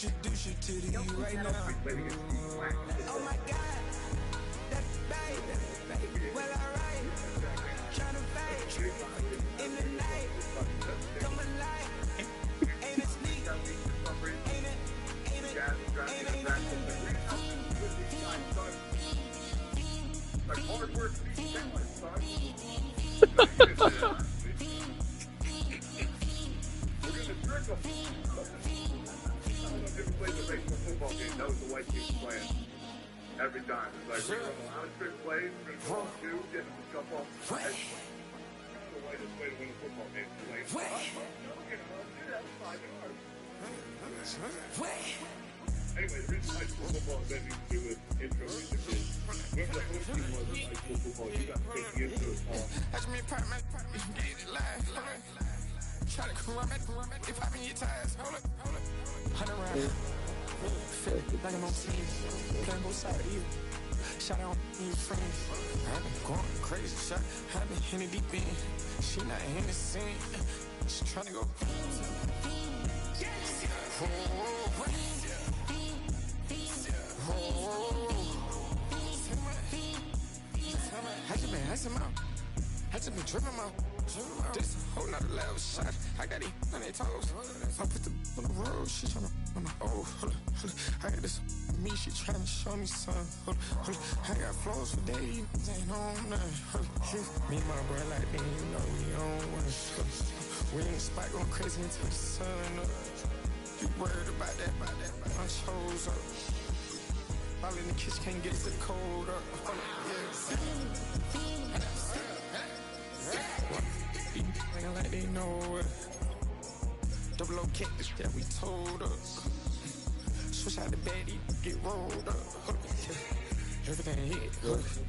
introduce you to the you right now. Oh my God, that baby. Well, alright, tryna fade in the night. Come alive, ain't it sneak? Ain't it? Like hard work, that was the white team playing every time. It's like we're going to a lot of trick plays, we're going to go two, get them to jump off the side. That's the whitest way to win a football game. Anyway, the reason high school football is anything to do with intro music is whoever the host team was in high school football, you got to take the intro song. That's me, partner. Get it live. Try to corrupt it. They popping your tires. Hold up. 100 rounds. Feel it like I'm on team. Playing both sides of you. Shout out to your friends. I've been going crazy. Shot. I've been in the deep end. She not in the scene. She trying to go. I just been tripping out. This a whole nother level shot. I got it on their toes. I put the on the road. She tryna on my hold up. I got this me. She tryna show me something. Hold up. I got flows for days. Ain't on nothing. Me and my bro like then you know we on one. We in the spot going crazy until the sun up. You worried about that? I chose up. All in the kitchen can't get the cold up. Nigga like they know it. Double OK, yeah, we told us. Switch out the baddie, get rolled up. Everything hit, everything.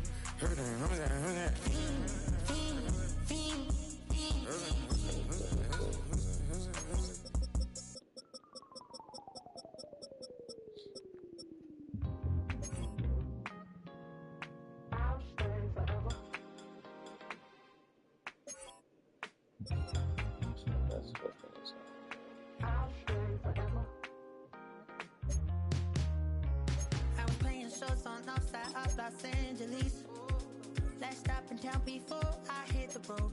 Los Angeles. Let's stop in town before I hit the road.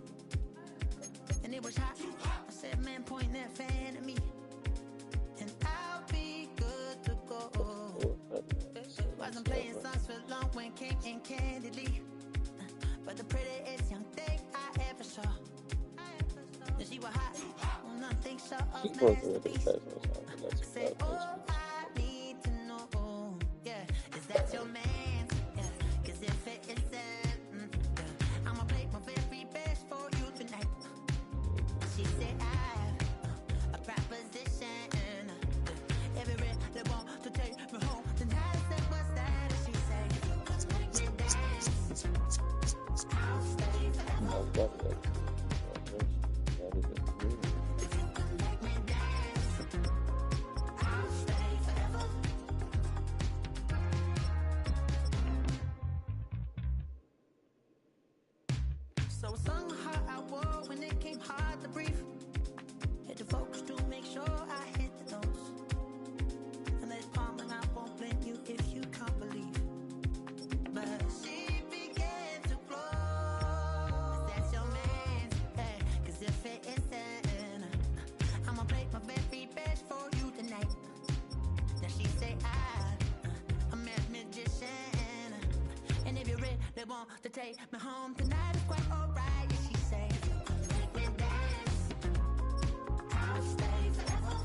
And it was hot. I said, man, point that fan at me. And I'll be good to go. Wasn't playing songs for long when came in candidly. But the prettiest young thing I ever saw. And she was hot. Well, nothing so of masterpiece. I said, oh, I need to know. Yeah, is that your man? So a song heart I wore when it came hard to breathe. Had to focus to make sure I hit the notes. And let's palm and I won't blame you if you can't believe. But she began to flow. That's your man, hey, cause if it isn't, I'ma play my very best for you tonight. Now she say I'm a magician. And if you're ready, they want to take me home tonight, it's quite alright. Yeah, she say, make me dance, I'll stay forever.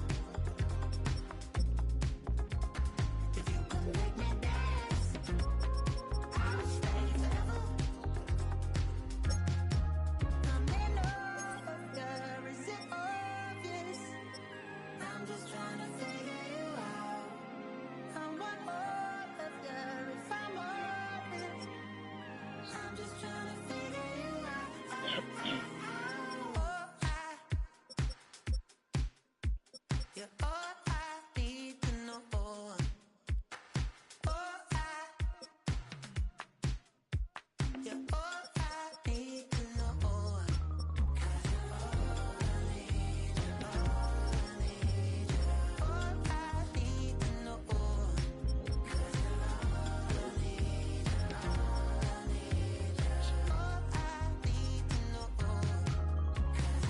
If you can make me dance, I'll stay forever. I'm in love, girl, is it obvious? I'm just trying to figure you out. I want all of you if I'm honest. I'm just trying to figure you out.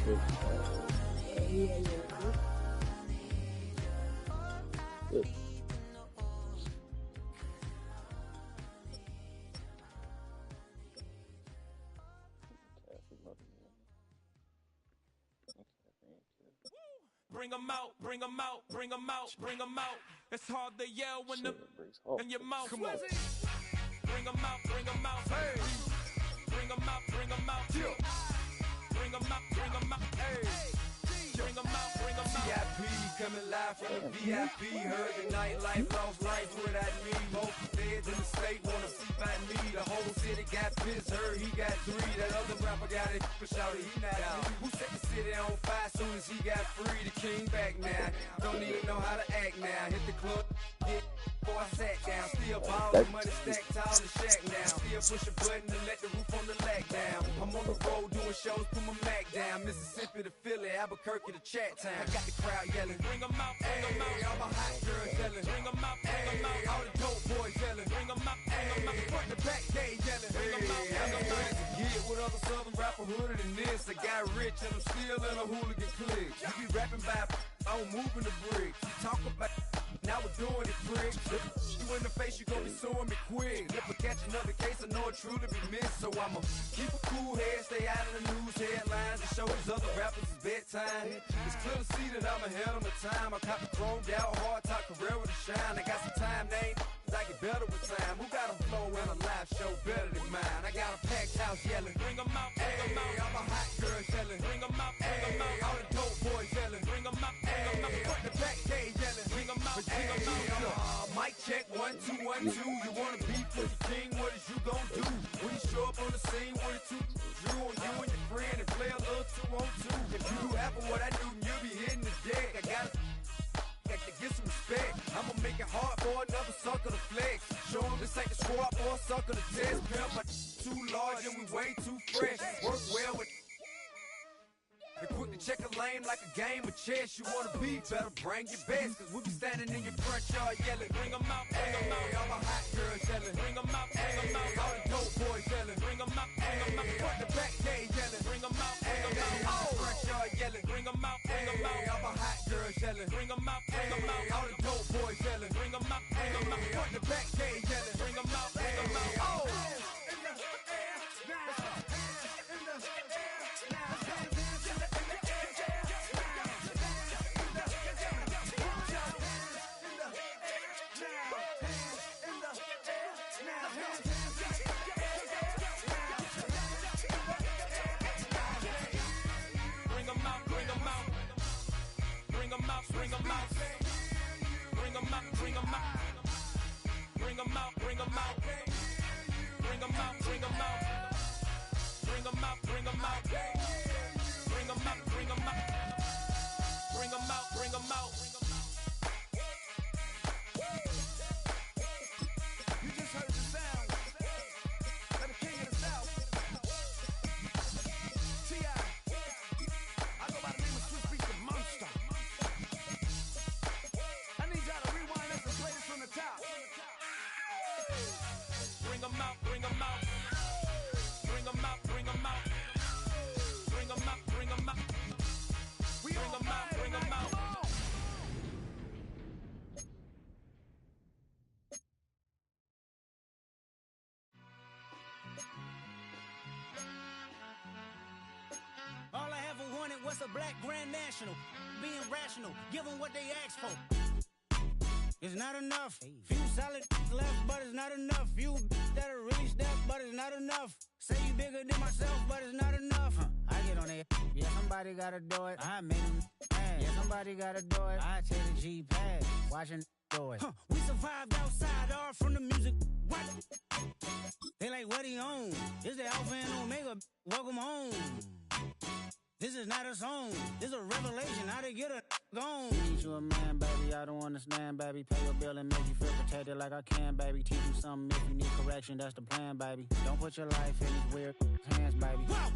Bring them out, bring them out, bring them out, bring them out. It's hard to yell when the in your mouth. Come on. Bring them out, bring them out. Hey. Bring them out, bring them out. Yeah. Bring them out, bring them out. Hey. Bring them out, bring them out. VIP coming live from the VIP. Heard the nightlife, lost life without me. Both feds in the state wanna see by me. The whole city got pissed, heard he got 3. That other rapper got it, but shouted he not out. Who set the city on fire soon as he got free? The king back now. Don't even know how to act now. Hit the club, hit before I sat down. Still ballin', money stacked tall in the shack now. Still push a button to let the roof on the lag down. I'm on the road doing shows, put my Mac down. Mississippi to Philly, Albuquerque to Chat Town. I got the crowd yelling. Bring them out, bring them out. All my hot girls yelling. Bring them out, bring them out. All the dope boys yelling. Bring them out, bring them out. Front the back gate yelling. Bring them out, bring them out. Get with other southern rapper hooded than this. I got rich and I'm still in a hooligan clique. You be rapping by I'm moving the bricks. You talk about now we're doing it, prick. You in the face, you gon' be suing me quick. If I catch another case, I know it truly be missed. So I'ma keep a cool head, stay out of the news headlines, and show these other rappers it's bedtime. It's clear to see that I'm ahead of my time. I caught the chromed out, hard top career with a shine. I got some time, they ain't I get better with time. Who got a flow and a live show better than mine? I got a packed house yelling. Bring them out, bring them out. All my hot girls yelling. Bring them out, bring them out. All the dope boys yelling. Bring them out, bring them out. Front the back gate yelling. Bring them out, bring them out. Mic check 1 2 1 2. You wanna beef with the king? What is you gon' do? When you show up on the scene, what it two drew on you and your friend and play a little 2 on 2. If you do half of what I do, you'll be hitting the deck. I gotta get some respect. I'ma make it hard for another sucker to flex. Show him this ain't the squad or a sucker to test. Pimp, but too large and we way too fresh. Work well with and quick to check a lane like a game of chess. You wanna be better, bring your best. Cause we be standing in your front yard yelling. Bring them out, bring them out. All my hot girls yelling. Bring them out, bring them out. All the dope boys yelling. Bring them out, bring them out. Front the back gate yelling. Bring them out, bring them out. Front yard yelling. Bring them out, bring them out. All my hot girls yelling. Bring them out, bring them out. All the dope boys yelling. Bring them out, bring them out. Front the back gate yelling. Bring them out, bring them out. Bring them out, bring them out. Bring them out, bring them out. Bring them out, bring them out. Bring them out, bring them out. Bring them out, bring them out. Bring them out, bring them out. Bring them out, bring them out. Bring them out, bring them out. You just heard the sound of the king of the South, CI. I go by the name of Swiss Beats the Monster. I need y'all to rewind this and play this from the top. Bring them out, bring them out. Bring them out, bring them out. Bring them out, bring them out. We Bring them out, bring them out. All I ever wanted was a black grand national. Being rational, give them what they ask for. It's not enough. Few solid left, but it's not enough. Few that are really step, but it's not enough. Say you bigger than myself, but it's not enough. I get on it. Yeah, somebody gotta do it. I made them mad. Yeah, somebody gotta do it. I take the G-pad, watching do it. We survived outside, all from the music. What? They like, what he on? It's the Alpha and Omega. Welcome home. This is not a song. This is a revelation. How to get a gone. Teach you a man, baby. I don't understand, baby. Pay your bill and make you feel protected like I can, baby. Teach you something if you need correction. That's the plan, baby. Don't put your life in these weird hands, baby. Whoa!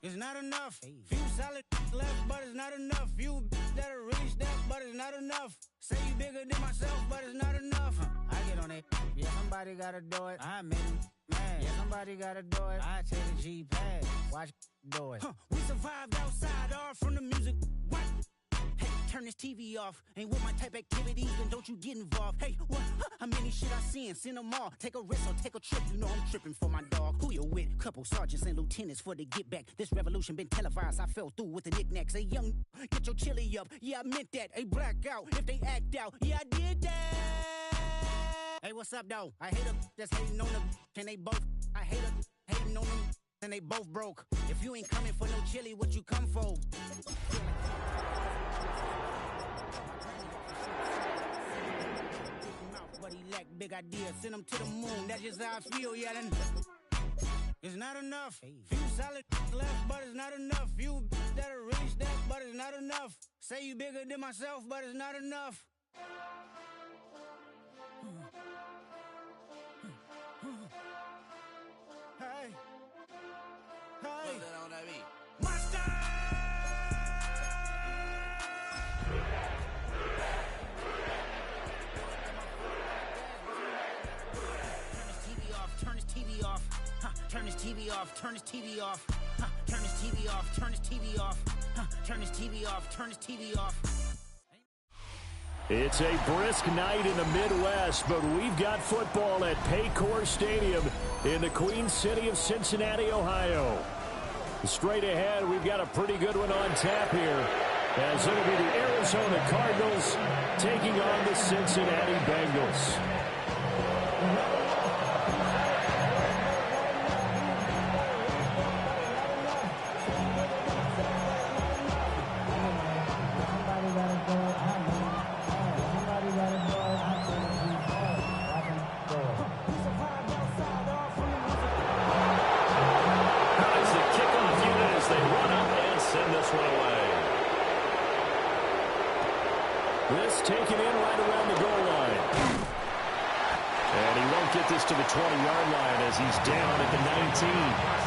It's not enough. Few solid left, but it's not enough. Few that are really step, but it's not enough. Say you bigger than myself, but it's not enough. I get on it. Yeah, somebody gotta do it. I made them mad. Yeah, somebody gotta do it. I take the G-Pad. Watch do it. We survived outside, all from the music. What? Hey, turn this TV off. Ain't with my type activities, then don't you get involved. Hey, what? How many shit I seen? Send them all. Take a risk or take a trip. You know I'm tripping for my dog. Who you with? Couple sergeants and lieutenants for the get back. This revolution been televised. I fell through with the knickknacks. Hey, young, get your chili up. Yeah, I meant that. Hey, black out if they act out. Yeah, I did that. Hey, what's up, though? I hate them that's hating on them. Can they both? I hate them hating on them and they both broke. If you ain't coming for no chili, what you come for? But he lack big ideas. Send him to the moon. That's just how I feel, yeah. Then it's not enough. Few solid left, but it's not enough. Few that'll reach that, but it's not enough. Say you bigger than myself, but it's not enough. Hey. Hey. Put that on that beat. Monster! Turn this TV off. Turn this TV off. Turn this TV off. Turn this TV off. Turn this TV off. Turn this TV off. Turn this TV off. It's a brisk night in the Midwest, but we've got football at Paycor Stadium in the Queen City of Cincinnati, Ohio. Straight ahead, we've got a pretty good one on tap here, as it'll be the Arizona Cardinals taking on the Cincinnati Bengals. Taken in right around the goal line. And he won't get this to the 20-yard line as he's down at the 19.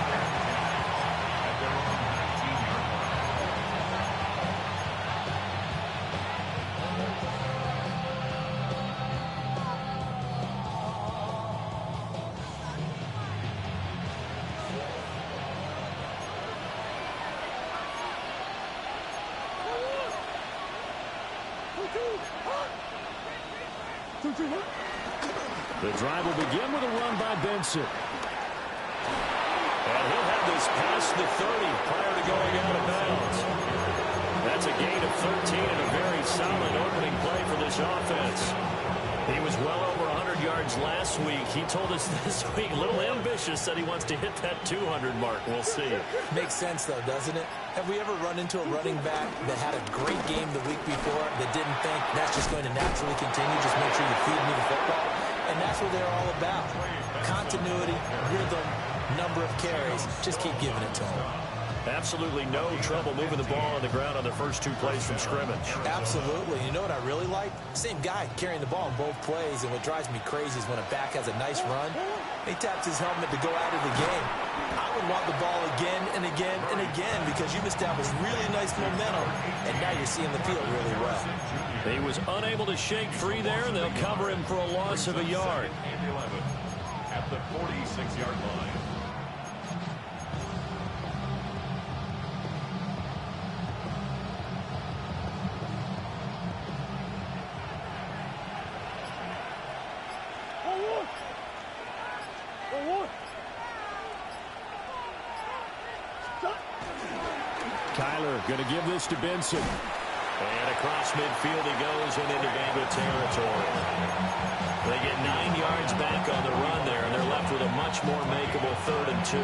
The drive will begin with a run by Benson. And he'll have this past the 30 prior to going out of bounds. That's a gain of 13 and a very solid opening play for this offense. He was well over 100 yards last week. He told us this week, a little ambitious, said he wants to hit that 200 mark. We'll see. Makes sense, though, doesn't it? Have we ever run into a running back that had a great game the week before that didn't think that's just going to naturally continue? Just make sure you feed me the football. And that's what they're all about. Continuity, rhythm, number of carries. Just keep giving it to them. Absolutely no trouble moving the ball on the ground on their first two plays from scrimmage. Absolutely. You know what I really like? Same guy carrying the ball in both plays, and what drives me crazy is when a back has a nice run, he taps his helmet to go out of the game. I would want the ball again and again and again because you've established really nice momentum, and now you're seeing the field really well. He was unable to shake free there, and they'll cover him for a loss of a yard. At the 46-yard line. Kyler going to give this to Benson. And across midfield he goes and into Bengal territory. They get 9 yards back on the run there, and they're left with a much more makeable 3rd and 2.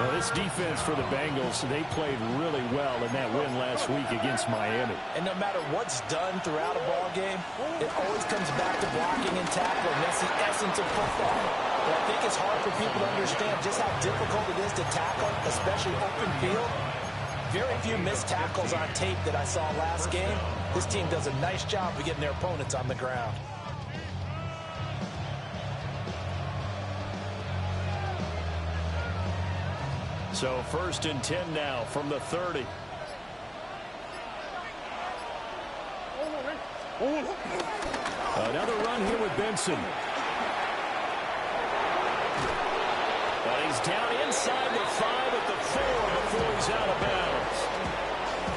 Well, this defense for the Bengals, they played really well in that win last week against Miami. And no matter what's done throughout a ball game, it always comes back to blocking and tackling. That's the essence of football. But I think it's hard for people to understand just how difficult it is to tackle, especially open field. Very few missed tackles on tape that I saw last game. This team does a nice job of getting their opponents on the ground. So 1st and 10 now from the 30. Another run here with Benson. He's down inside the 5 at the 4 before he's out of bounds.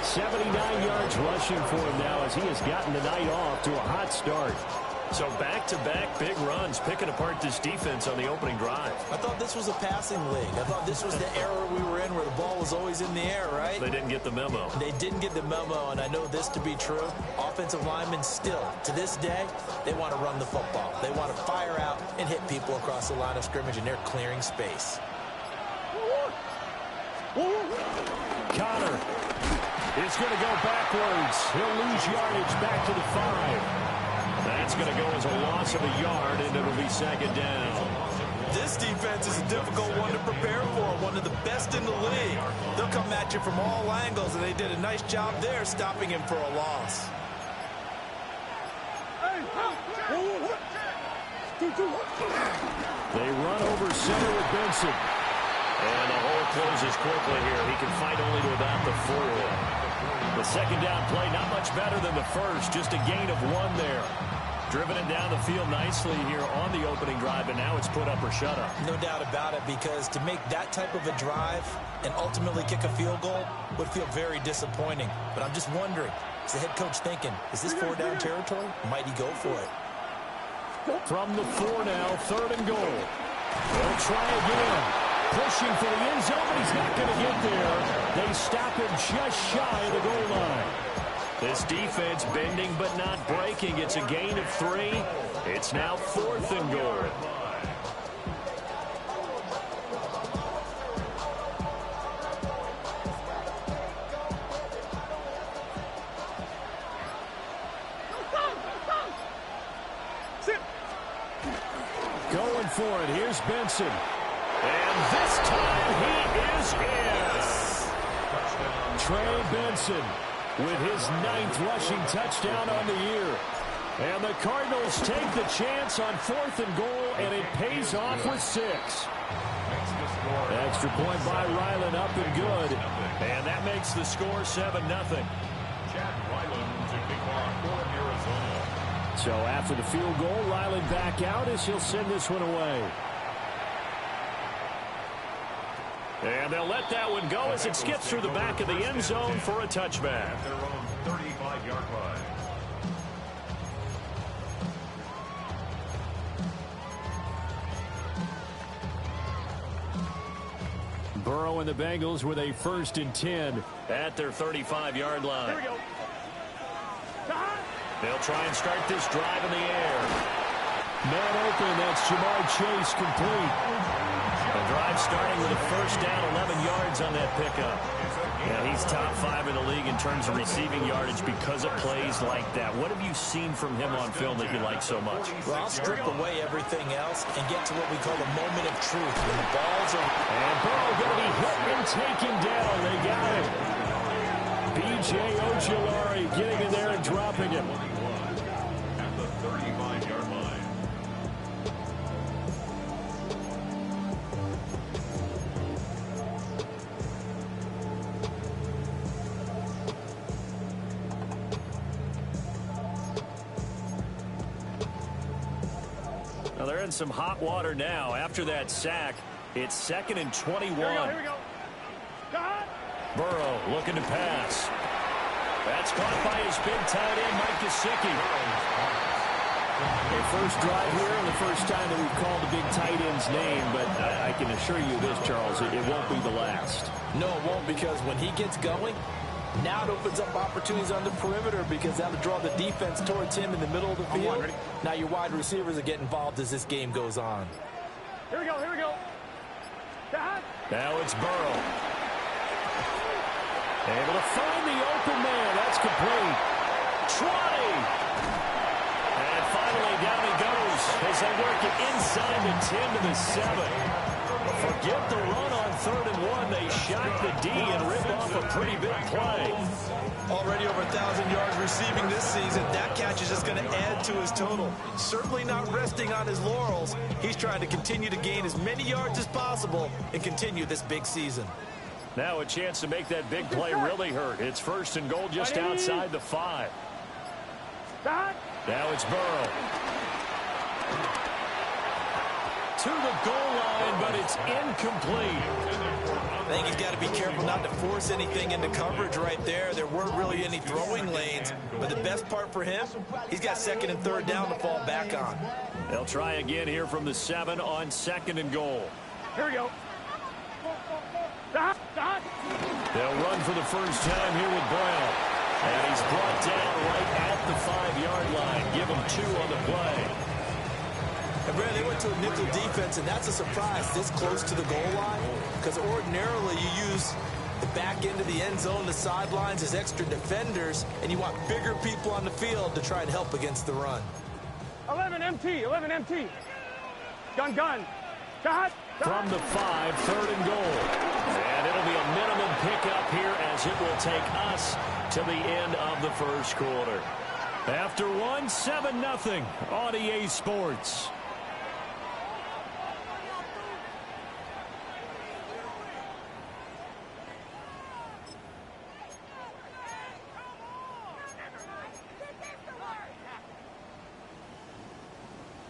79 yards rushing for him now as he has gotten the night off to a hot start. So back-to-back big runs, picking apart this defense on the opening drive. I thought this was a passing league. I thought this was the era we were in where the ball was always in the air, right? They didn't get the memo. They didn't get the memo, and I know this to be true. Offensive linemen still, to this day, they want to run the football. They want to fire out and hit people across the line of scrimmage, and they're clearing space. Connor is going to go backwards. He'll lose yardage back to the 5. That's going to go as a loss of a yard, and it'll be second down. This defense is a difficult one to prepare for, one of the best in the league. They'll come at you from all angles, and they did a nice job there stopping him for a loss. They run over center with Benson. And the hole closes quickly here. He can fight only to about the 4. The second down play, not much better than the first, just a gain of 1 there. Driven it down the field nicely here on the opening drive, and now it's put up or shut up. No doubt about it, because to make that type of a drive and ultimately kick a field goal would feel very disappointing. But I'm just wondering, is the head coach thinking, is this 4-down territory? Might he go for it? From the 4 now, 3rd and goal. They'll try again. Pushing for the end zone, but he's not going to get there. They stop him just shy of the goal line. This defense bending but not breaking. It's a gain of 3. It's now 4th and goal. Going for it. Here's Benson. And this time he is in. Trey Benson with his 9th rushing touchdown on the year. And the Cardinals take the chance on 4th and goal, and it pays off with 6. Extra point by Ryland, up and good. And that makes the score 7-0. So after the field goal, Ryland back out as he'll send this one away. And they'll let that one go as it skips through the back of the end zone for a touchback. Their own 35-yard line. Burrow and the Bengals with a 1st and 10 at their 35-yard line. Here we go. They'll try and start this drive in the air. Man open, that's Jamar Chase complete. The drive starting with a 1st down, 11 yards on that pickup. Yeah, he's top 5 in the league in terms of receiving yardage because of plays like that. What have you seen from him on film that you like so much? Well, I'll strip away everything else and get to what we call a moment of truth. When the balls are... And Burrow going to be hit and taken down. They got it. B.J. Ojulari getting in there and dropping him. At the 35-yard line. Now they're in some hot water now. After that sack, it's 2nd and 21. Here we go. Burrow looking to pass. That's caught by his big tight end, Mike Gesicki. A first drive here and the first time that we've called the big tight end's name, but I can assure you this, Charles, it won't be the last. No, it won't, because when he gets going, now it opens up opportunities on the perimeter, because that'll draw the defense towards him in the middle of the field. Now your wide receivers will get involved as this game goes on. Here we go. Here we go. Now it's Burrow. Able to find the open man. That's complete. 20. And finally down he goes as they work it inside the 10 to the 7. Forget the run on 3rd and 1. They shot the D and ripped off a pretty big play. Already over 1,000 yards receiving this season. That catch is just going to add to his total. Certainly not resting on his laurels. He's trying to continue to gain as many yards as possible and continue this big season. Now a chance to make that big play really hurt. It's 1st and goal just outside the 5. Now it's Burrow. to the goal line, but it's incomplete. I think he's got to be careful not to force anything into coverage right there. There weren't really any throwing lanes, but the best part for him, he's got second and third down to fall back on. They'll try again here from the 7 on 2nd and goal. Here we go. They'll run for the first time here with Brown. And he's brought down right at the 5-yard line. Give him 2 on the play. And Brad, they went to a nickel defense, and that's a surprise this close to the goal line, because ordinarily you use the back end of the end zone, the sidelines as extra defenders, and you want bigger people on the field to try and help against the run. 11 MT, 11 MT. Gun. Shot. From the 5, 3rd and goal. And it'll be a minimum pickup here as it will take us to the end of the first quarter. After 1, 7-0 on EA Sports.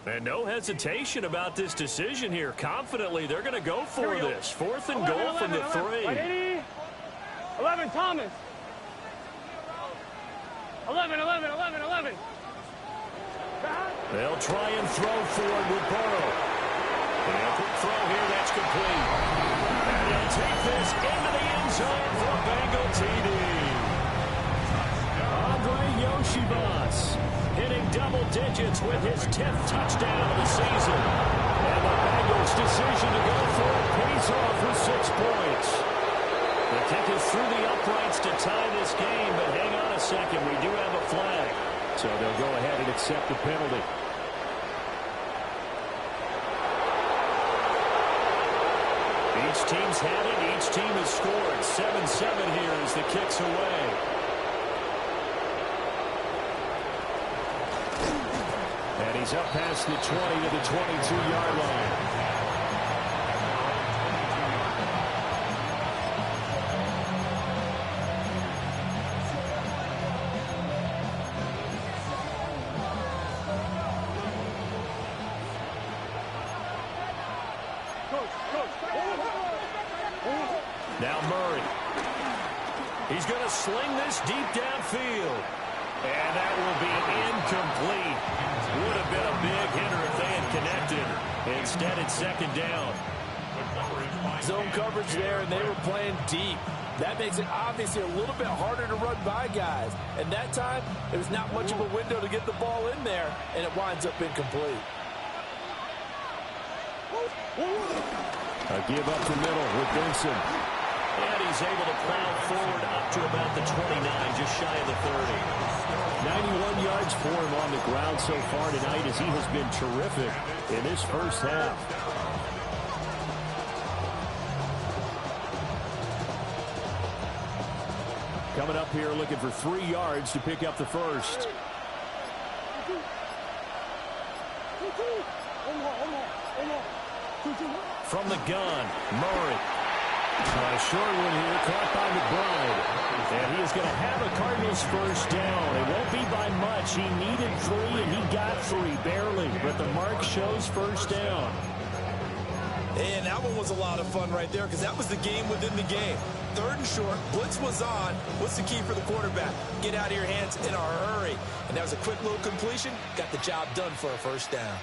And no hesitation about this decision here. Confidently, they're going to go for this. 4th and goal from the 3. 11, Thomas. 11. They'll try and throw forward with Burrow. And a quick throw here, that's complete. And he'll take this into the end zone for a Bengal TD. Andre Yoshibas hitting double digits with his 10th touchdown of the season. And the Bengals' decision to go for it pays off with 6 points. The kick is through the uprights to tie this game, but hang on a second, we do have a flag. So they'll go ahead and accept the penalty. Each team's had it, each team has scored. 7-7 here as the kick's away. And he's up past the 20 to the 22-yard line. Now Murray. He's going to sling this deep downfield. And that will be incomplete. Would have been a big hitter if they had connected. Instead, it's 2nd down. Zone coverage there, and they were playing deep. That makes it obviously a little bit harder to run by guys. And that time, there was not much of a window to get the ball in there, and it winds up incomplete. A give up the middle with Benson. And he's able to plow forward up to about the 29, just shy of the 30. 91 yards for him on the ground so far tonight as he has been terrific in this first half. Coming up here looking for 3 yards to pick up the first. From the gun, Murray. A short one here, caught by McBride. And he is going to have a Cardinals first down. It won't be by much. He needed 3, and he got 3, barely. But the mark shows first down. And that one was a lot of fun right there because that was the game within the game. 3rd and short, blitz was on. What's the key for the quarterback? Get out of your hands in a hurry. And that was a quick little completion. Got the job done for a first down.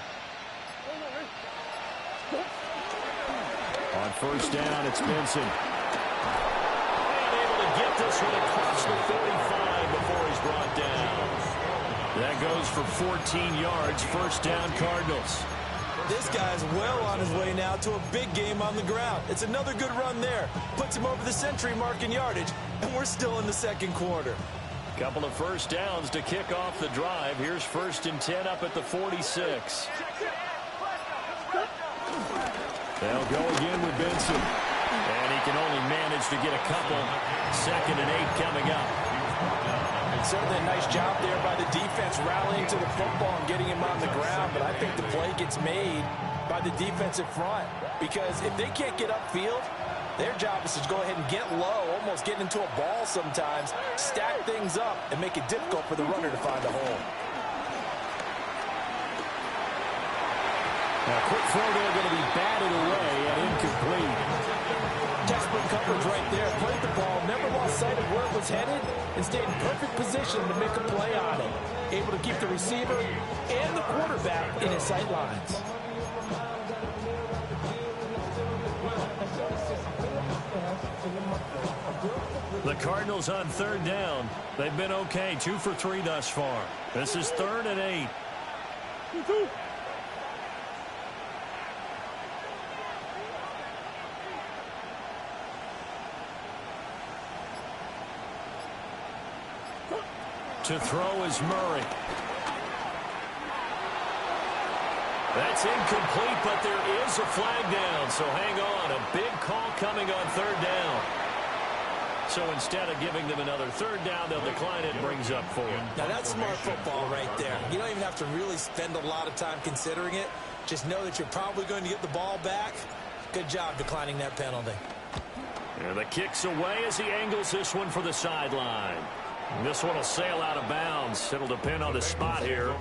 On first down, it's Benson. And able to get this one across the 45 before he's brought down. That goes for 14 yards. First down, Cardinals. This guy's well on his way now to a big game on the ground. It's another good run there. Puts him over the century mark in yardage, and we're still in the 2nd quarter. Couple of first downs to kick off the drive. Here's 1st and 10 up at the 46. They'll go again with Benson. And he can only manage to get a couple. 2nd and 8 coming up. And certainly a nice job there by the defense rallying to the football and getting him on the ground. But I think the play gets made by the defensive front. Because if they can't get upfield, their job is to go ahead and get low, almost get into a ball sometimes, stack things up, and make it difficult for the runner to find a hole. Now, quick throw there going to be batted away and incomplete. Desperate coverage right there. Played the ball, never lost sight of where it was headed, and stayed in perfect position to make a play on it. Able to keep the receiver and the quarterback in his sight lines. The Cardinals on third down. They've been okay, 2 for 3 thus far. This is 3rd and 8. To throw is Murray. That's incomplete, but there is a flag down, so hang on. A big call coming on 3rd down. So instead of giving them another 3rd down, they'll decline it and brings up 4. Now that's smart football right there. You don't even have to really spend a lot of time considering it. Just know that you're probably going to get the ball back. Good job declining that penalty. And the kick's away as he angles this one for the sideline. This one will sail out of bounds. It'll depend on the spot here.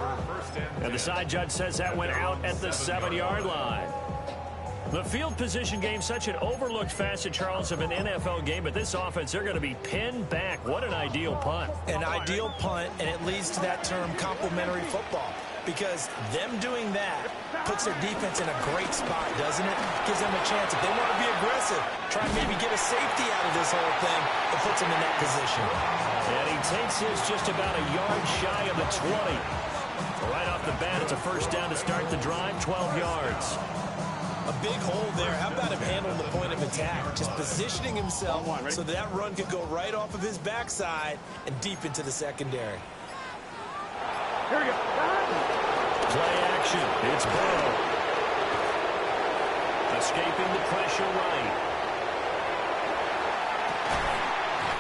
And the side judge says that went out at the 7-yard line. The field position game, such an overlooked facet, Charles, of an NFL game. But this offense, they're going to be pinned back. What an ideal punt. An ideal punt, and it leads to that term complementary football. Because them doing that puts their defense in a great spot, doesn't it? Gives them a chance. If they want to be aggressive, try and maybe get a safety out of this whole thing, it puts them in that position. And he takes this just about a yard shy of the 20. Right off the bat, it's a 1st down to start the drive, 12 yards. A big hole there. How about him handling the point of attack? Just positioning himself so that run could go right off of his backside and deep into the secondary. Here we go. Play action. It's Burrow. Escaping the pressure right.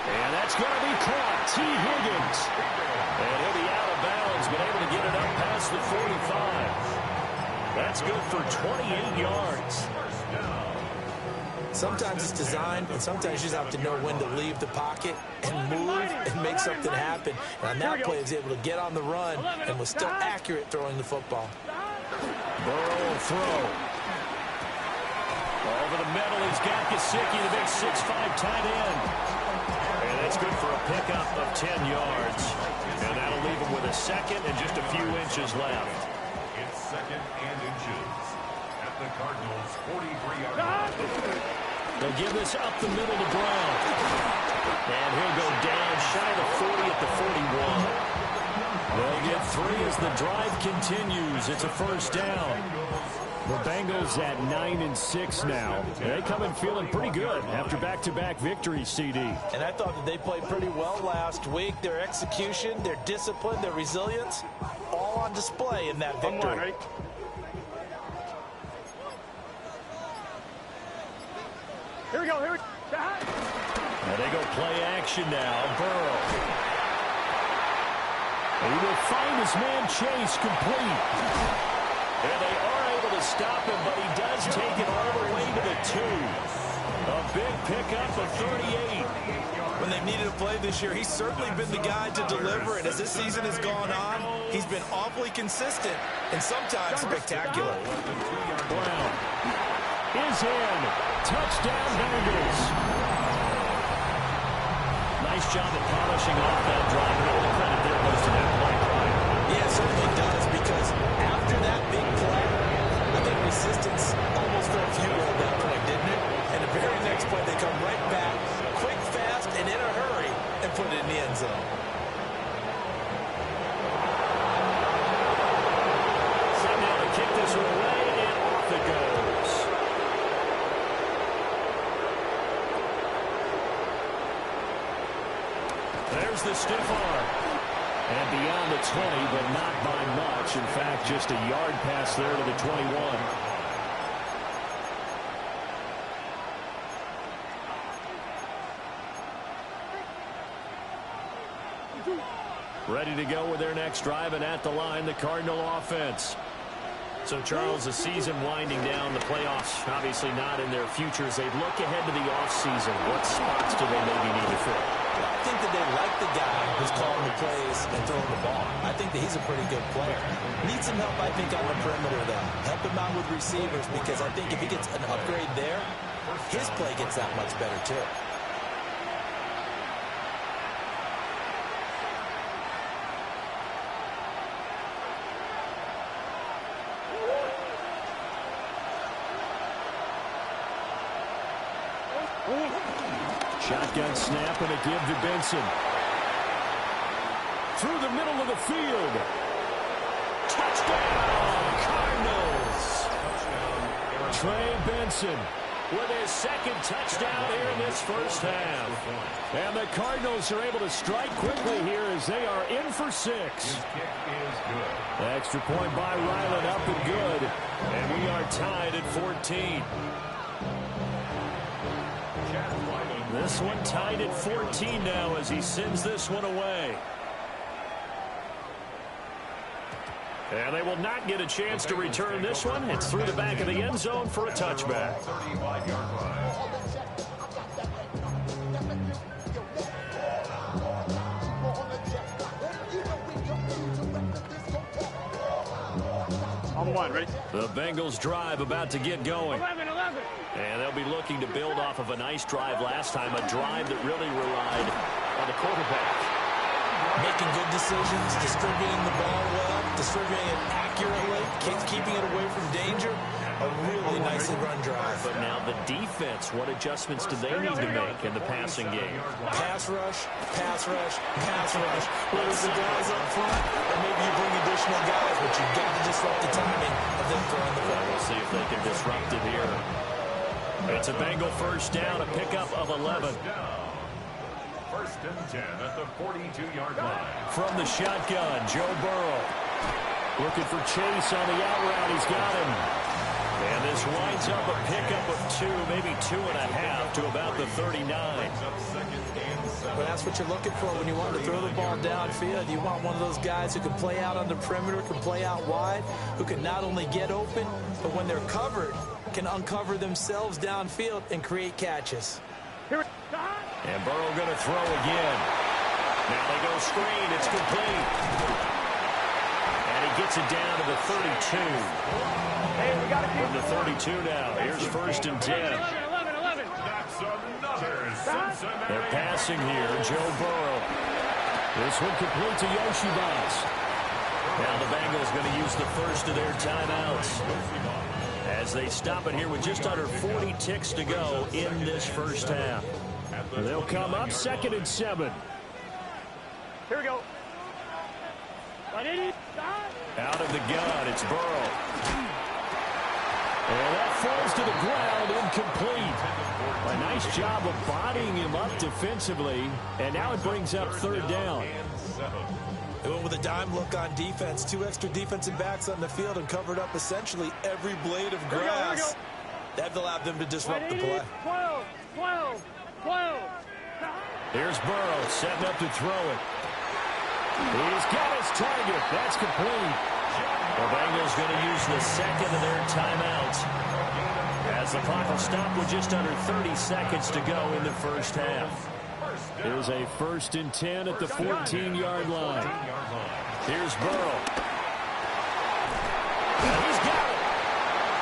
And that's going to be caught. T. Higgins. And he'll be out of bounds, but able to get it up past the 45. That's good for 28 yards. Sometimes it's designed, and sometimes you just have to know when to leave the pocket and move and make something happen. And on that play, he was able to get on the run and was still accurate throwing the football. Burrow will throw. Over the middle, he's got Gesicki, the big 6'5" tight end. And that's good for a pickup of 10 yards. And that'll leave him with a 2nd and just a few inches left. It's 2nd and inches at the Cardinals' 43-yard line. They'll give this up the middle to Brown. And he'll go down shy of the 40 at the 41. They'll get 3 as the drive continues. It's a 1st down. The Bengals at 9-6 now. They come in feeling pretty good after back-to-back victories, CD. And I thought that they played pretty well last week. Their execution, their discipline, their resilience, all on display in that victory. Here we go. Here we go. Now they go play action now. Burrow. He will find his man Chase complete. And they are able to stop him, but he does take it all the way to the 2. A big pickup of 38. When they've needed a play this year, he's certainly been the guy to deliver. And as this season has gone on, he's been awfully consistent and sometimes spectacular. Brown is in. Touchdown, Bengals. Nice job of polishing off that drive. All the credit there goes to that play. Yeah, it certainly does, because after that big play, I think resistance almost felt futile at that point, didn't it? And the very next play, they come right back, quick, fast, and in a hurry, and put it in the end zone. So now to kick this one away, and off it goes. There's the stiff arm. And beyond the 20, but not by much. In fact, just a yard pass there to the 21. Ready to go with their next drive, and at the line, the Cardinal offense. So, Charles, the season winding down, the playoffs obviously not in their future. As they look ahead to the offseason, what spots do they maybe need to fill? Well, I think that they like the guy who's calling the plays and throwing the ball. I think that he's a pretty good player. Needs some help, I think, on the perimeter, though. Help him out with receivers, because I think if he gets an upgrade there, his play gets that much better, too. Shotgun snap and a give to Benson. Through the middle of the field. Touchdown, Cardinals. Trey Benson with his second touchdown here in this first half. And the Cardinals are able to strike quickly here as they are in for 6. His kick is good. Extra point by Ryland, up and good. And we are tied at 14. This one tied at 14 now as he sends this one away. And they will not get a chance to return this one. It's through the back of the end zone for a touchback. 35-yard line. On one, ready? The Bengals drive about to get going. 11. And they'll be looking to build off of a nice drive last time, a drive that really relied on the quarterback. Making good decisions, distributing the ball well, distributing it accurately, keeping it away from danger. A really nicely run drive. But now the defense, what adjustments do they need to make in the passing game? Pass rush, pass rush, pass rush. Whether it's the guys up front, or maybe you bring additional guys, but you've got to disrupt the timing of them throwing the ball. We'll see if they can disrupt it here. It's a Bengal first down, a pickup of 11. First and 10 at the 42-yard line. From the shotgun, Joe Burrow. Looking for Chase on the out route. He's got him. And this winds up a pickup of 2, maybe 2.5 to about the 39. Well, that's what you're looking for when you want to throw the ball downfield. You want one of those guys who can play out on the perimeter, can play out wide, who can not only get open, but when they're covered, can uncover themselves downfield and create catches. And Burrow going to throw again. Now they go screen. It's complete. And he gets it down to the 32. From the 32 now. Here's first and 10. That's another Cincinnati. They're passing here. Joe Burrow. This one complete to Yoshibas. Now the Bengals going to use the first of their timeouts as they stop it here with just under 40 ticks to go in this first half. They'll come up 2nd and 7. Here we go. Out of the gun, it's Burrow. And that falls to the ground, incomplete. A nice job of bodying him up defensively, and now it brings up 3rd down. They went with a dime look on defense. 2 extra defensive backs on the field and covered up essentially every blade of grass. That allowed them to disrupt the play. 12. Here's Burrow setting up to throw it. He's got his target. That's complete. The Bengals going to use the second of their timeouts as the clock will stop with just under 30 seconds to go in the first half. Here's a 1st and 10 at the 14-yard line. Here's Burrow. And he's got it.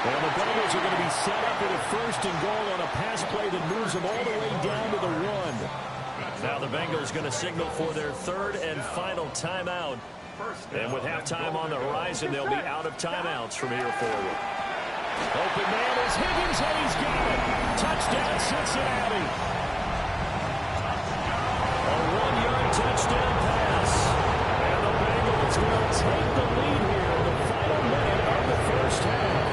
And the Bengals are going to be set up with a 1st and goal on a pass play that moves them all the way down to the 1. Now the Bengals going to signal for their 3rd and final timeout. And with halftime on the horizon, they'll be out of timeouts from here forward. Open man is Higgins, and he's got it. Touchdown, Cincinnati. A 1-yard touchdown pass. And the Bengals going to take the lead here in the final minute of the first half.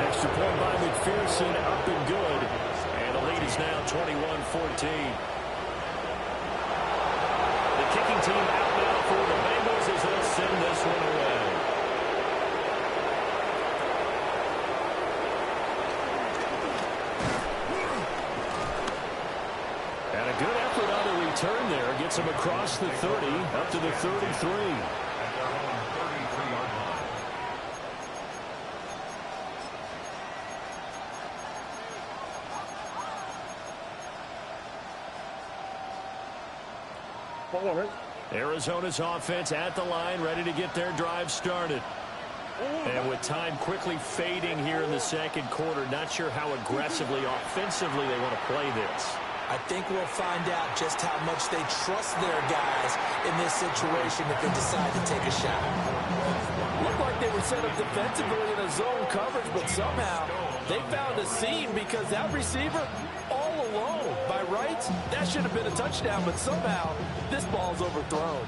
Extra point by McPherson, up and good. And the lead is now 21-14. The kicking team out now for the Bengals as they'll send this one away. And a good effort on the return there. Gets him across the 30, up to the 33. Arizona's offense at the line, ready to get their drive started. And with time quickly fading here in the second quarter, not sure how aggressively, offensively they want to play this. I think we'll find out just how much they trust their guys in this situation if they decide to take a shot. Looked like they were set up defensively in a zone coverage, but somehow they found a seam because that receiver all alone. By rights, that should have been a touchdown, but somehow this ball's overthrown.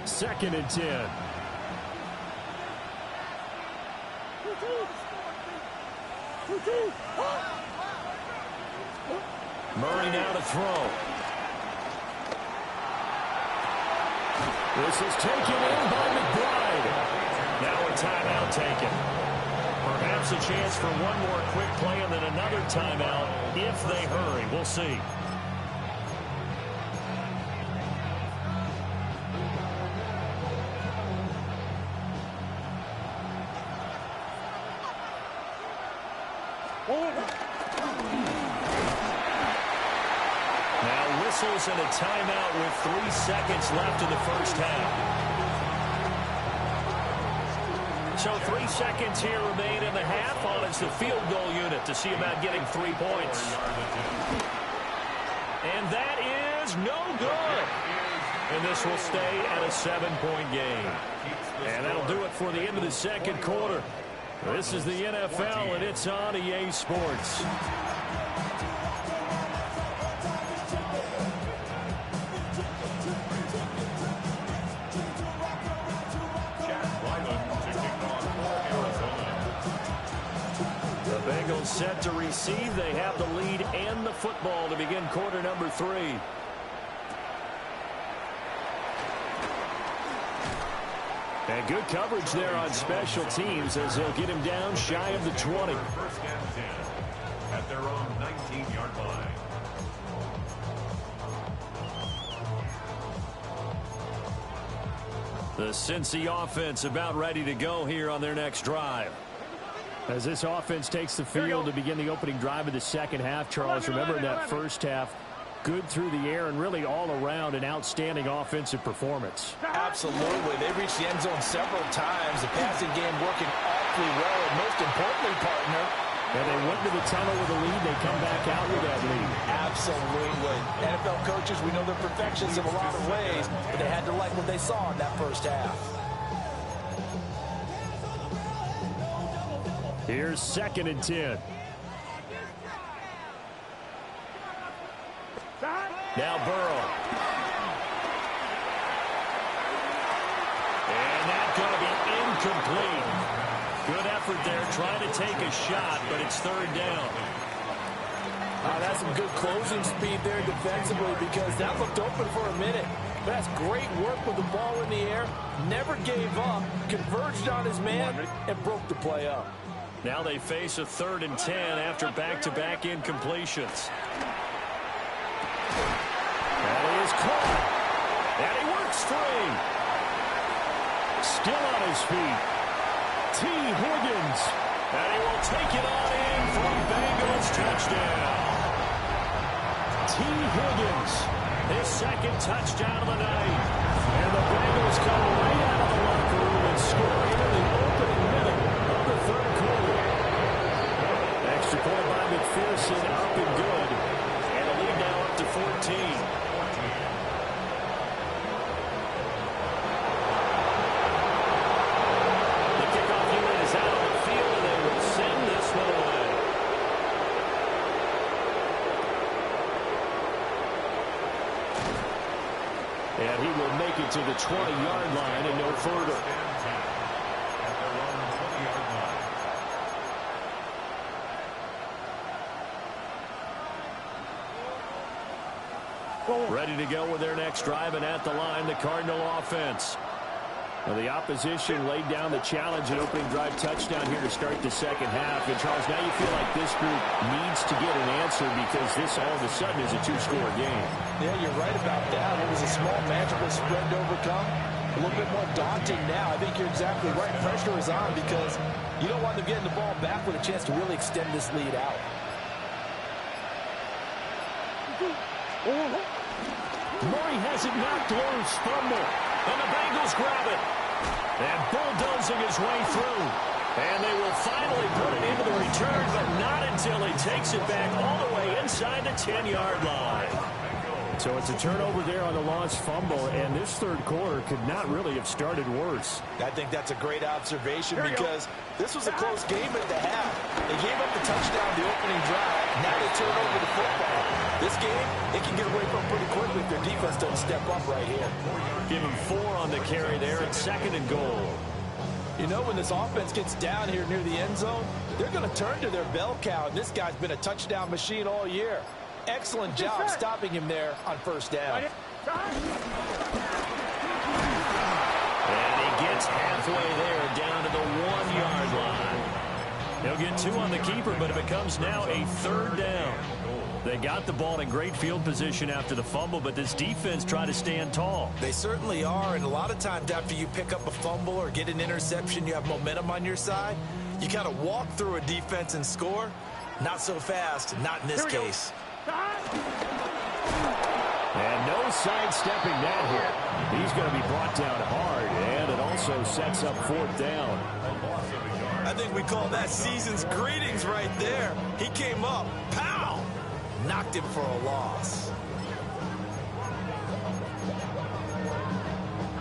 Second and 10. Murray now to throw. This is taken in by McBride. Now a timeout taken. Perhaps a chance for one more quick play and then another timeout if they hurry. We'll see. Now whistles and a timeout with 3 seconds left in the first half. So 3 seconds here remain in the half. On it's the field goal unit to see about getting 3 points. And that is no good. And this will stay at a 7-point game. And that'll do it for the end of the second quarter. This is the NFL, and it's on EA Sports. The Bengals set to receive. They have the lead and the football to begin quarter number 3. And good coverage there on special teams as they'll get him down shy of the 20. First and 10 at their own 19-yard line. The Cincy offense about ready to go here on their next drive. As this offense takes the field to begin the opening drive of the second half, Charles, remember in that first half, good through the air and really all around an outstanding offensive performance. Absolutely. They reached the end zone several times. The passing game working awfully well. And most importantly, partner, and they went to the tunnel with a lead. They come back out with that lead. Absolutely. NFL coaches, we know they're perfections in a lot of ways, but they had to like what they saw in that first half. Here's second and 10. Now Burrow. And that's going to be incomplete. Good effort there trying to take a shot, but it's third down. That's some good closing speed there defensively because that looked open for a minute. That's great work with the ball in the air. Never gave up, converged on his man, and broke the play up. Now they face a 3rd and 10 after back-to-back incompletions. That is caught. And he works free. Still on his feet. T. Higgins. And he will take it on in for a Bengals touchdown. T. Higgins. His second touchdown of the night. And the Bengals come right out of the locker room and score here in the opening minute of the third quarter. Extra point by McPherson, up and good. And the lead now up to 14. And he will make it to the 20-yard line and no further. Ready to go with their next drive, and at the line, the Cardinal offense. Well, the opposition laid down the challenge and opening drive touchdown here to start the second half. And, Charles, now you feel like this group needs to get an answer because this all of a sudden is a 2-score game. Yeah, you're right about that. It was a small, magical spread to overcome. A little bit more daunting now. I think you're exactly right. Pressure is on because you don't want them getting the ball back with a chance to really extend this lead out. Murray has it knocked loose. Fumble. And the Bengals grab it. And bulldozing his way through. And they will finally put it into the return, but not until he takes it back all the way inside the 10-yard line. So it's a turnover there on the lost fumble, and this third quarter could not really have started worse. I think that's a great observation because this was a close game at the half. They gave up the touchdown the opening drive. Now they turn over the football. This game, it can get away from pretty quickly if their defense doesn't step up right here. Give him 4 on the carry there at 2nd and goal. You know, when this offense gets down here near the end zone, they're going to turn to their bell cow, and this guy's been a touchdown machine all year. Excellent job stopping him there on first down. And he gets halfway there down to the 1-yard line. He'll get 2 on the keeper, but it becomes now a 3rd down. They got the ball in great field position after the fumble, but this defense tried to stand tall. They certainly are, and a lot of times after you pick up a fumble or get an interception, you have momentum on your side. You kind of walk through a defense and score. Not so fast, not in this case. And no sidestepping that hit. He's going to be brought down hard, and it also sets up 4th down. I think we call that season's greetings right there. He came up, pow! Knocked him for a loss.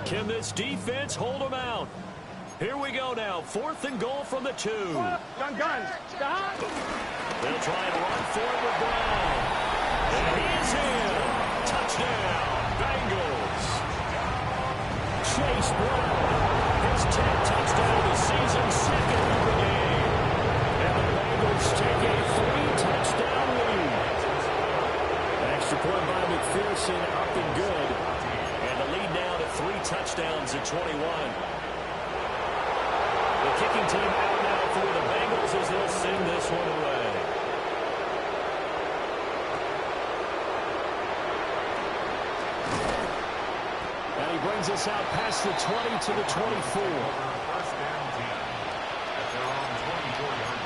Can this defense hold him out? Here we go now. 4th and goal from the 2. Gun. They'll try and run forward with Brown. And he's in. Touchdown, Bengals. Chase Brown, his 10th touchdown of the season, 2nd of the game. And the Bengals take a 3-touchdown lead. Extra point by McPherson, up and good. And the lead now to 3 touchdowns at 21. The kicking team out now for the Bengals as they'll send this one away. And he brings us out past the 20 to the 24. First down 10 at their own 24-yard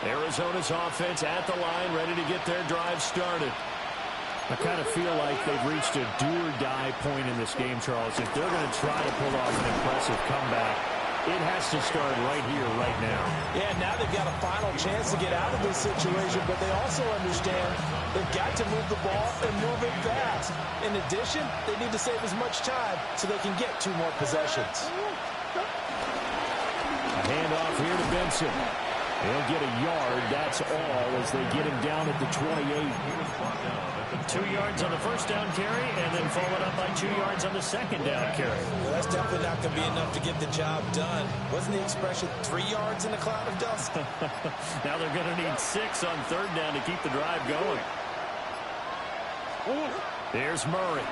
line. Arizona's offense at the line, ready to get their drive started. I kind of feel like they've reached a do-or-die point in this game, Charles. If they're going to try to pull off an impressive comeback, it has to start right here, right now. Yeah, now they've got a final chance to get out of this situation, but they also understand they've got to move the ball and move it fast. In addition, they need to save as much time so they can get 2 more possessions. A handoff here to Benson. He'll get a yard, that's all, as they get him down at the 28. 2 yards on the first down carry, and then followed up by 2 yards on the second down carry. Well, that's definitely not going to be enough to get the job done. Wasn't the expression 3 yards in a cloud of dust? Now they're going to need 6 on 3rd down to keep the drive going. There's Murray.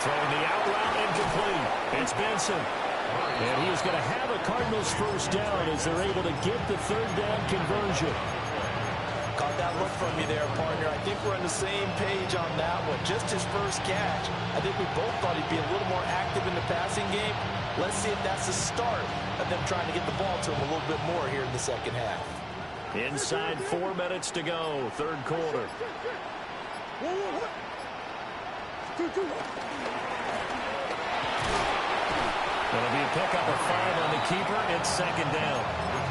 Throwing the out route incomplete. It's Benson. And he is going to have a Cardinals first down as they're able to get the 3rd down conversion. Caught that look from you there, partner. I think we're on the same page on that one. Just his first catch. I think we both thought he'd be a little more active in the passing game. Let's see if that's the start of them trying to get the ball to him a little bit more here in the second half. Inside 4 minutes to go, 3rd quarter. It'll be a pickup of 5 on the keeper. It's 2nd down.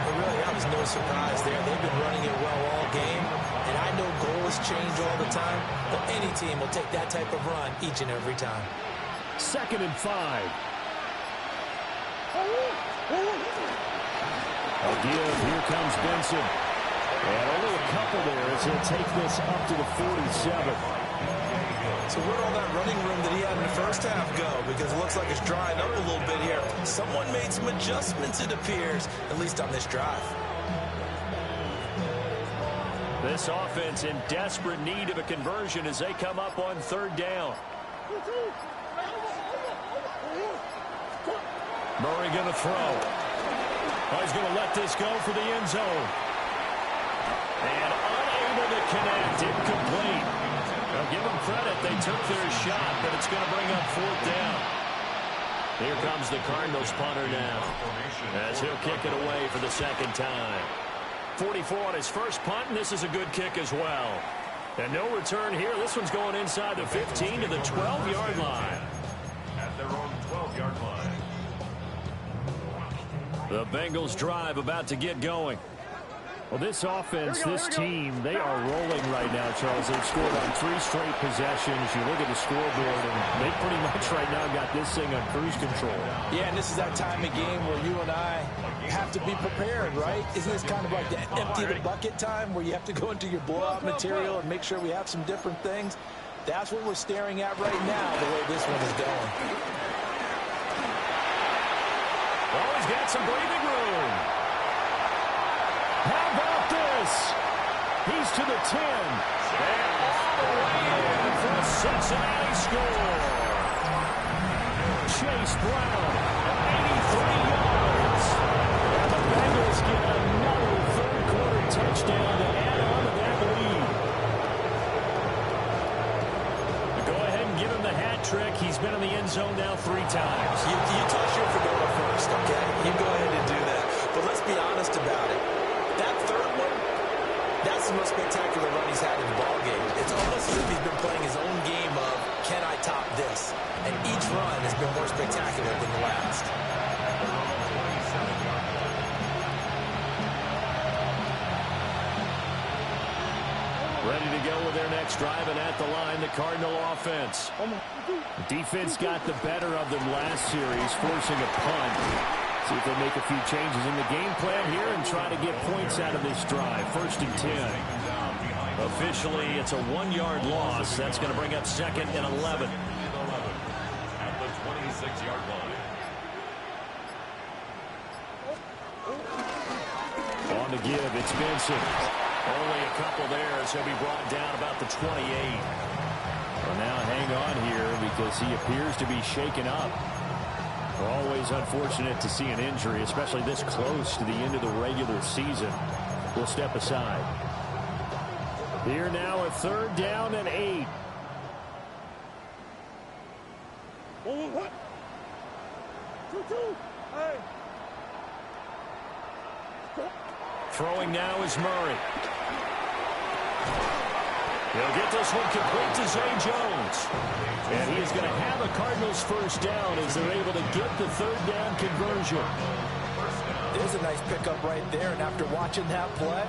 Well, really, that was no surprise there. They've been running it well all game, and I know goals change all the time, but any team will take that type of run each and every time. 2nd and 5. A give. Here comes Benson. And only a couple there as he'll take this up to the 47. So where'd all that running room that he had in the first half go? Because it looks like it's drying up a little bit here. Someone made some adjustments, it appears, at least on this drive. This offense in desperate need of a conversion as they come up on 3rd down. Murray going to throw. He's going to let this go for the end zone. And unable to connect. Incomplete. Now give them credit. They took their shot, but it's going to bring up 4th down. Here comes the Cardinals punter now, as he'll kick it away for the second time. 44 on his first punt, and this is a good kick as well. And no return here. This one's going inside the 15 to the 12-yard line. At their own 12-yard line. The Bengals drive about to get going. Well, this offense, this team, they are rolling right now, Charles. They've scored on 3 straight possessions. You look at the scoreboard, and they pretty much right now got this thing on cruise control. Yeah, and this is that time of game where you and I have to be prepared, right? Isn't this kind of like the empty the bucket time where you have to go into your blowout material and make sure we have some different things? That's what we're staring at right now, the way this one is going. Oh, he's got some breathing room. How about this? He's to the 10. And all the way in for a Cincinnati score. Chase Brown, 83 yards. And the Bengals get another third-quarter touchdown to add on to that lead. Go ahead and give him the hat trick. He's been in the end zone now 3 times. You toss your Fedora first, okay? You go ahead and do that. But let's be honest about it. That third one, that's the most spectacular run he's had in the ballgame. It's almost as if he's been playing his own game of, can I top this? And each run has been more spectacular than the last. Ready to go with their next drive, and at the line, the Cardinal offense. Defense got the better of them last series, forcing a punt. See if they make a few changes in the game plan here and try to get points out of this drive. 1st and 10. Officially, it's a 1-yard loss. That's going to bring up 2nd and 11. At the 26-yard line. On the give, it's Benson. Only a couple there as he'll be brought down about the 28. Well, now hang on here because he appears to be shaken up. Always unfortunate to see an injury, especially this close to the end of the regular season. We'll step aside. Here now, a 3rd down and 8. Throwing now is Murray. He'll get this one complete to Zay Jones. And he is going to have a Cardinals first down as they're able to get the 3rd down conversion. There's a nice pickup right there, and after watching that play,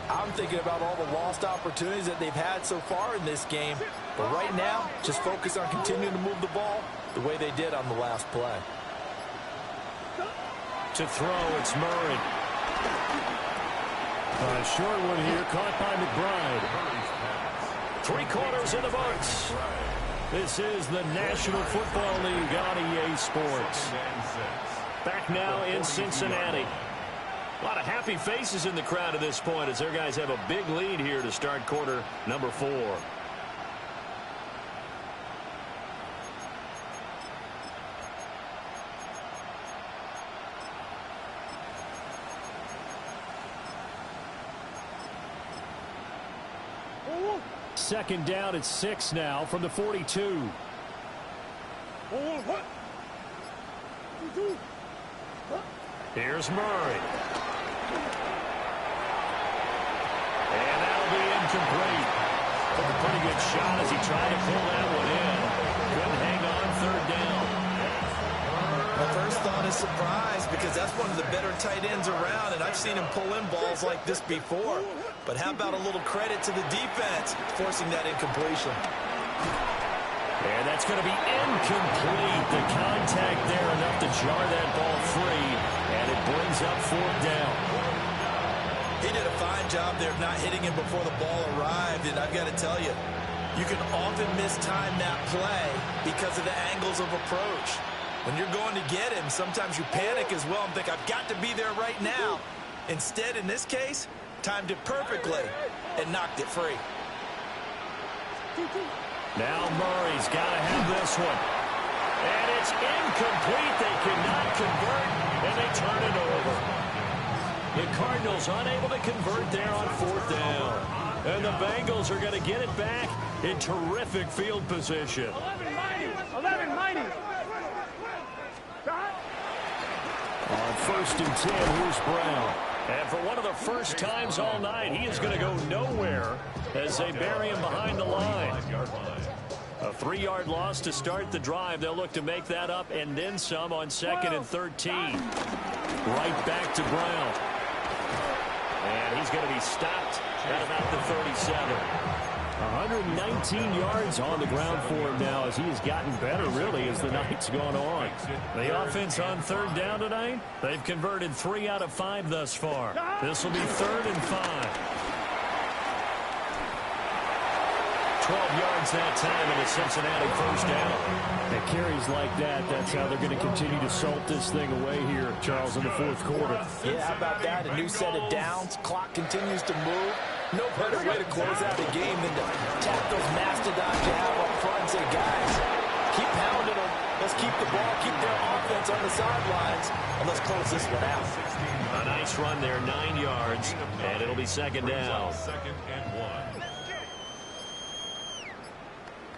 I'm thinking about all the lost opportunities that they've had so far in this game. But right now, just focus on continuing to move the ball the way they did on the last play. To throw, it's Murray. A short one here, caught by McBride. 3 quarters in the books. This is the National Football League on EA Sports. Back now in Cincinnati. A lot of happy faces in the crowd at this point as their guys have a big lead here to start quarter number 4. Second down at 6 now from the 42. Here's Murray. And that'll be incomplete. Took a pretty good shot as he tried to pull that one in. Couldn't hang on 3rd down. My first thought is surprise because that's one of the better tight ends around, and I've seen him pull in balls like this before. But how about a little credit to the defense forcing that incompletion? And that's going to be incomplete. The contact there enough to jar that ball free, and it brings up 4th down. He did a fine job there of not hitting him before the ball arrived, and I've got to tell you, you can often mistime that play because of the angles of approach. When you're going to get him, sometimes you panic as well and think, I've got to be there right now. Instead, in this case, timed it perfectly and knocked it free. Now Murray's got to have this one. And it's incomplete. They cannot convert, and they turn it over. The Cardinals unable to convert there on 4th down. And the Bengals are going to get it back in terrific field position. 11 mighty. first and 10. Here's Brown. And for one of the first times all night, he is going to go nowhere as they bury him behind the line. A 3-yard loss to start the drive. They'll look to make that up and then some on 2nd and 13. Right back to Brown. And he's going to be stopped at about the 37. 119 yards on the ground for him now as he has gotten better, really, as the night's gone on. The offense on 3rd down tonight, they've converted 3 out of 5 thus far. This will be 3rd and 5. 12 yards that time and a Cincinnati first down. At carries like that, that's how they're going to continue to salt this thing away here, Charles, in the 4th quarter. Yeah, how about that? A new set of downs. Clock continues to move. No better way to close out a game than to tap those mastodons you have up front and say, guys, keep pounding them. Let's keep the ball, keep their offense on the sidelines, and let's close this one out. A nice run there, 9 yards, and it'll be 2nd down. 2nd and 1.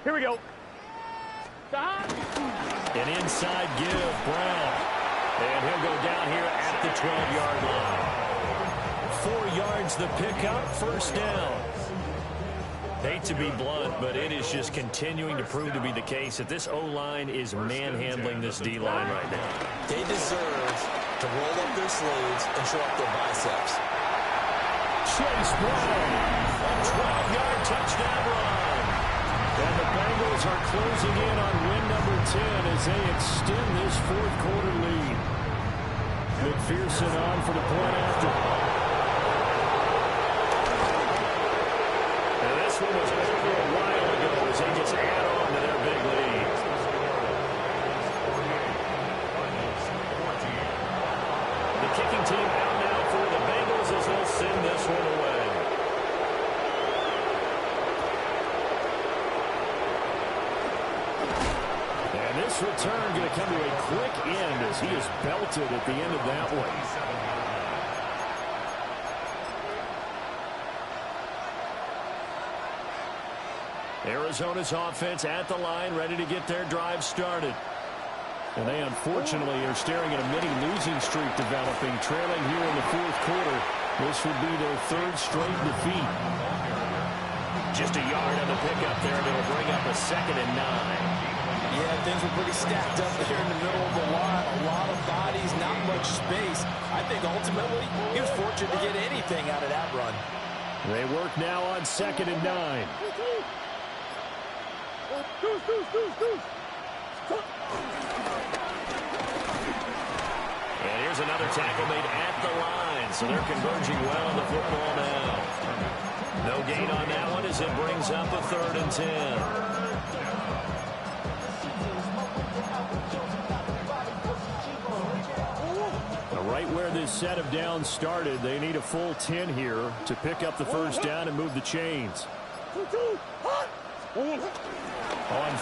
Here we go. An inside give, Brown. And he'll go down here at the 12-yard line. 4 yards the pickup, first down. Hate to be blunt, but it is just continuing to prove to be the case that this O-line is manhandling this D-line right now. They deserve to roll up their sleeves and show up their biceps. Chase Brown, a 12-yard touchdown run. And the Bengals are closing in on win number 10 as they extend this 4th quarter lead. McPherson on for the point after. And this one was over a while ago as they just add on to their big lead. The kicking team out now for the Bengals as they'll send this one away. This return going to come to a quick end as he is belted at the end of that one. Arizona's offense at the line, ready to get their drive started. And they unfortunately are staring at a mini losing streak developing, trailing here in the 4th quarter. This would be their 3rd straight defeat. Just a yard on the pickup there, and it'll bring up a 2nd and 9. Yeah, things were pretty stacked up there in the middle of the line. A lot of bodies, not much space. I think ultimately he was fortunate to get anything out of that run. They work now on 2nd and 9. And here's another tackle made at the line, so they're converging well on the football now. No gain on that one as it brings up a 3rd and 10. Right where this set of downs started, they need a full 10 here to pick up the first down and move the chains. On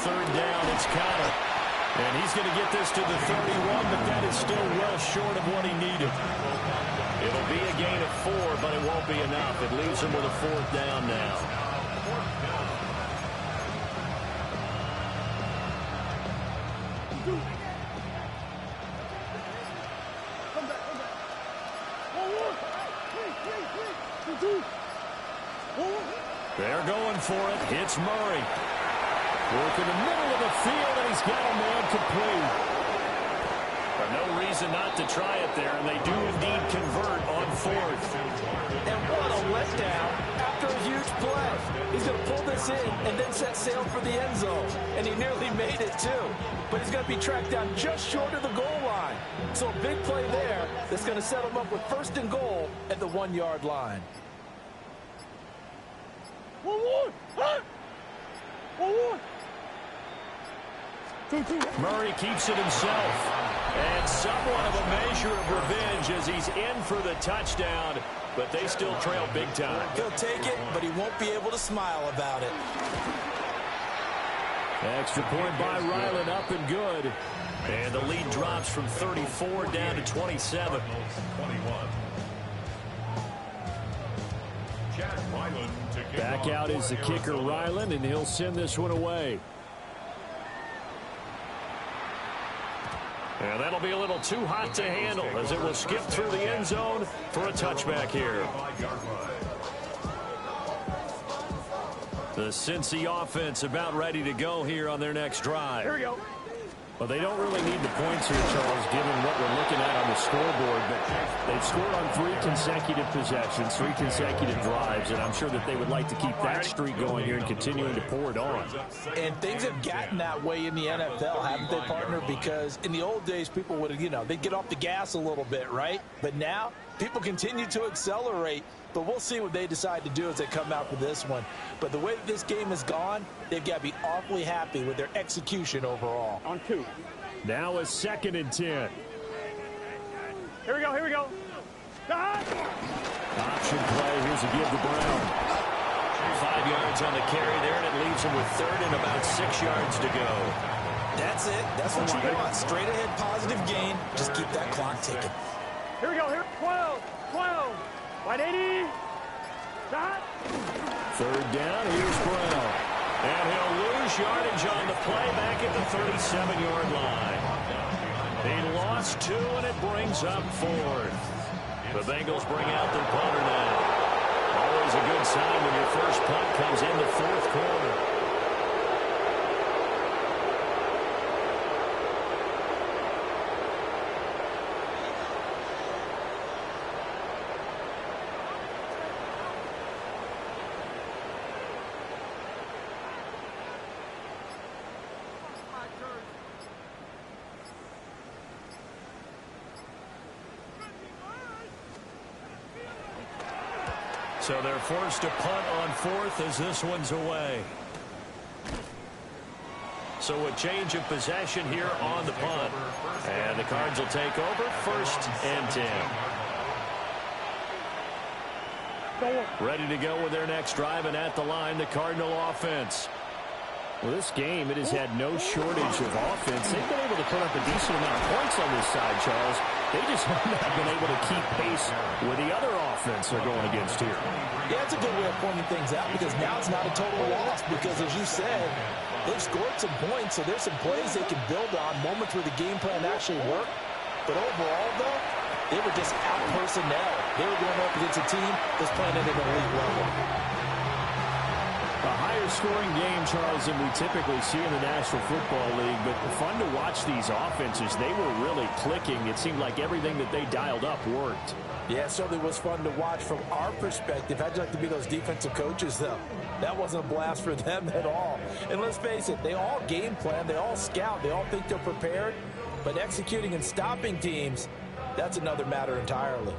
3rd down, it's Connor. And he's going to get this to the 31, but that is still well short of what he needed. It'll be a gain of 4, but it won't be enough. It leaves him with a 4th down now. They're going for it. It's Murray. Work in the middle of the field, and he's got a man complete. But no reason not to try it there, and they do indeed convert on 4th. And what a letdown after a huge play. He's going to pull this in and then set sail for the end zone. And he nearly made it, too. But he's going to be tracked down just short of the goal line. So a big play there that's going to set him up with 1st and goal at the 1-yard line. Murray keeps it himself. And somewhat of a measure of revenge as he's in for the touchdown, but they still trail big time. He'll take it, but he won't be able to smile about it. Extra point by Ryland, up and good. And the lead drops from 34 down to 27. Back out is the kicker, Ryland, and he'll send this one away. And that'll be a little too hot to handle as it will skip through the end zone for a touchback here. The Cincy offense about ready to go here on their next drive. Here we go. Well, they don't really need the points here, Charles, given what we're looking at on the scoreboard. But they've scored on 3 consecutive possessions, 3 consecutive drives, and I'm sure that they would like to keep that streak going here and continuing to pour it on. And things have gotten that way in the NFL, haven't they, partner? Because in the old days, people would have, they'd get off the gas a little bit, right? But now, people continue to accelerate. But we'll see what they decide to do as they come out for this one. But the way that this game has gone, they've got to be awfully happy with their execution overall. On 2. Now a 2nd and 10. Here we go, here we go. Option play. Here's a give to Brown. 5 yards on the carry there, and it leaves him with 3rd and about 6 yards to go. That's it. That's what you want. Straight ahead positive gain. Just keep that clock ticking. Here we go, here. 12. 180. Shot. 3rd down. Here's Brown. And he'll lose yardage on the play back at the 37-yard line. He lost 2, and it brings up 4th. The Bengals bring out their punter now. Always a good sign when your first punt comes in the 4th quarter. So they're forced to punt on 4th as this one's away. So a change of possession here on the punt. And the Cards will take over 1st and 10. Ready to go with their next drive, and at the line, the Cardinal offense. Well, this game, it has had no shortage of offense. They've been able to put up a decent amount of points on this side, Charles. They just have not been able to keep pace with the other offense they're going against here. Yeah, it's a good way of pointing things out because now it's not a total loss because, as you said, they've scored some points, so there's some plays they can build on, moments where the game plan actually worked. But overall, though, they were just out personnel. They were going up against a team that's playing at an elite level. A higher scoring game, Charles, than we typically see in the National Football League, but fun to watch these offenses. They were really clicking. It seemed like everything that they dialed up worked. Yeah, it certainly was fun to watch from our perspective. How'd you like to be those defensive coaches, though? That wasn't a blast for them at all. And let's face it, they all game plan, they all scout, they all think they're prepared, but executing and stopping teams, that's another matter entirely.